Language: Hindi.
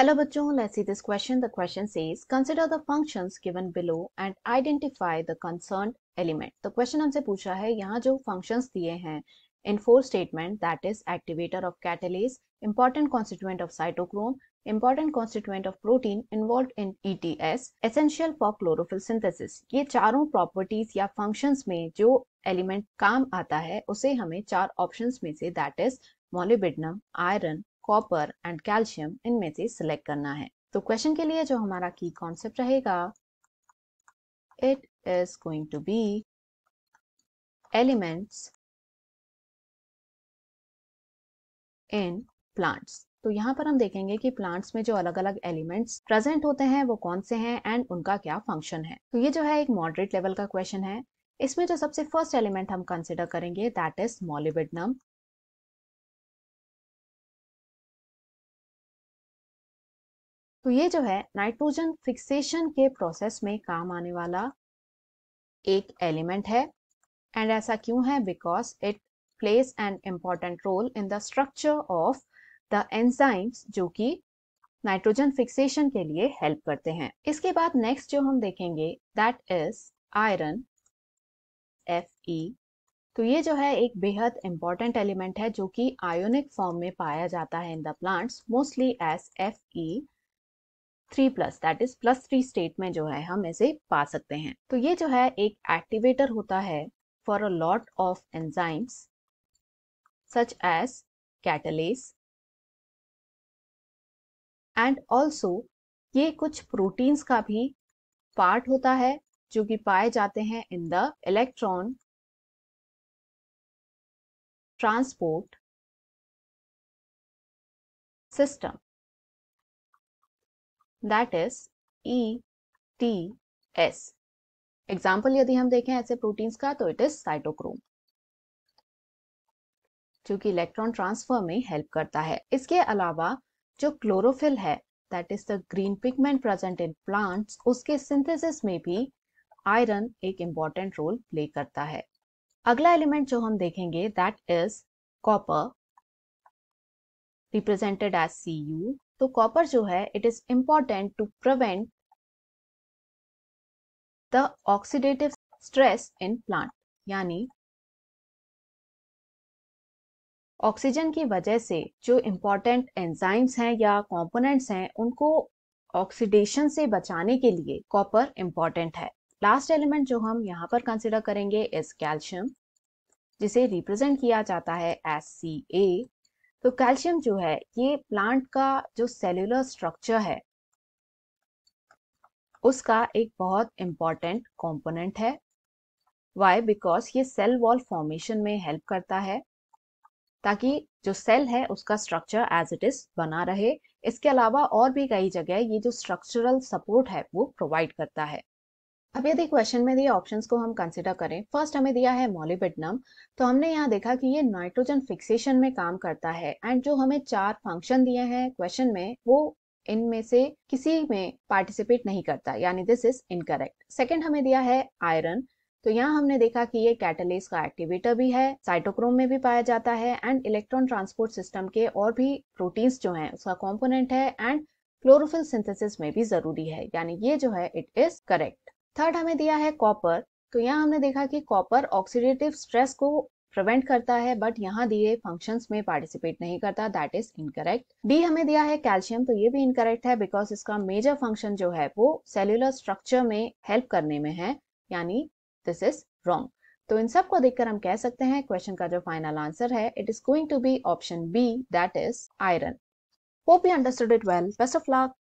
Hello बच्चों, let's see this question. The question says, consider the functions given below and identify the concerned element. तो question हमसे पूछा है यहाँ जो functions दिए हैं in four statement, that is activator of catalase, important constituent of cytochrome, important constituent of protein involved in ETS, essential for chlorophyll synthesis. ये चारों properties या functions में जो element काम आता है उसे हमें चार options में से, that is molybdenum, iron, copper and calcium, इनमें से सिलेक्ट करना है। तो क्वेश्चन के लिए जो हमारा की कॉन्सेप्ट रहेगा, it is going to be elements in plants. तो यहाँ पर हम देखेंगे कि प्लांट्स में जो अलग अलग एलिमेंट्स प्रेजेंट होते हैं वो कौन से हैं एंड उनका क्या फंक्शन है। तो ये जो है एक मॉडरेट लेवल का क्वेश्चन है। इसमें जो सबसे फर्स्ट एलिमेंट हम कंसिडर करेंगे दैट इज मोलिब्डेनम। तो ये जो है नाइट्रोजन फिक्सेशन के प्रोसेस में काम आने वाला एक एलिमेंट है। एंड ऐसा क्यों है? Because it plays an important role in the structure of the enzymes जो कि नाइट्रोजन फिक्सेशन के लिए हेल्प करते हैं। इसके बाद नेक्स्ट जो हम देखेंगे दैट इज आयरन, Fe। तो ये जो है एक बेहद इंपॉर्टेंट एलिमेंट है जो कि आयोनिक फॉर्म में पाया जाता है in the plants, mostly as Fe3+, that is +3 state में जो है हम इसे पा सकते हैं। तो ये जो है एक एक्टिवेटर होता है for a lot of enzymes such as catalase, and also ये कुछ प्रोटीन्स का भी पार्ट होता है जो कि पाए जाते हैं in the electron transport system, that is ETS। Example यदि हम देखें ऐसे प्रोटीन्स का तो इट इज साइटोक्रोम जो कि इलेक्ट्रॉन ट्रांसफर में हेल्प करता है। इसके अलावा जो क्लोरोफिल है that is the green pigment present in plants, उसके सिंथेसिस में भी आयरन एक इंपॉर्टेंट रोल प्ले करता है। अगला एलिमेंट जो हम देखेंगे that is copper, represented as Cu। तो कॉपर जो है it is important to prevent the oxidative stress in plant, यानी ऑक्सीजन की वजह से जो इंपॉर्टेंट एंजाइम्स हैं या कंपोनेंट्स हैं उनको ऑक्सीडेशन से बचाने के लिए कॉपर इंपॉर्टेंट है। लास्ट एलिमेंट जो हम यहाँ पर कंसिडर करेंगे इज कैल्शियम, जिसे रिप्रेजेंट किया जाता है एज Ca। तो कैल्शियम जो है ये प्लांट का जो सेल्यूलर स्ट्रक्चर है उसका एक बहुत इंपॉर्टेंट कंपोनेंट है। वाई? बिकॉज ये सेल वॉल फॉर्मेशन में हेल्प करता है ताकि जो सेल है उसका स्ट्रक्चर एज इट इज बना रहे। इसके अलावा और भी कई जगह ये जो स्ट्रक्चरल सपोर्ट है वो प्रोवाइड करता है। अब यदि क्वेश्चन में दिए ऑप्शंस को हम कंसिडर करें, फर्स्ट हमें दिया है मोलिब्डेनम। तो हमने यहाँ देखा कि ये नाइट्रोजन फिक्सेशन में काम करता है एंड जो हमें चार फंक्शन दिए हैं क्वेश्चन में वो इनमें से किसी में पार्टिसिपेट नहीं करता, यानी दिस इज इनकरेक्ट। सेकंड हमें दिया है आयरन। तो यहाँ हमने देखा कि ये कैटलेस का एक्टिवेटर भी है, साइटोक्रोम में भी पाया जाता है एंड इलेक्ट्रॉन ट्रांसपोर्ट सिस्टम के और भी प्रोटीन्स जो हैं उसका कंपोनेंट है एंड क्लोरोफिल सिंथेसिस में भी जरूरी है, यानी ये जो है इट इज करेक्ट। थर्ड हमें दिया है कॉपर। तो यहाँ हमने देखा कि कॉपर ऑक्सीडेटिव स्ट्रेस को प्रिवेंट करता है बट यहाँ दिए फंक्शंस में पार्टिसिपेट नहीं करता, दैट इज इनकरेक्ट। डी हमें दिया है कैल्शियम। तो ये भी इनकरेक्ट है बिकॉज इसका मेजर फंक्शन जो है वो सेल्यूलर स्ट्रक्चर में हेल्प करने में है, यानी दिस इज रॉन्ग। तो इन सब को देखकर हम कह सकते हैं क्वेश्चन का जो फाइनल आंसर है it is going to be option B, that is iron. Hope you understood it well. Best of luck.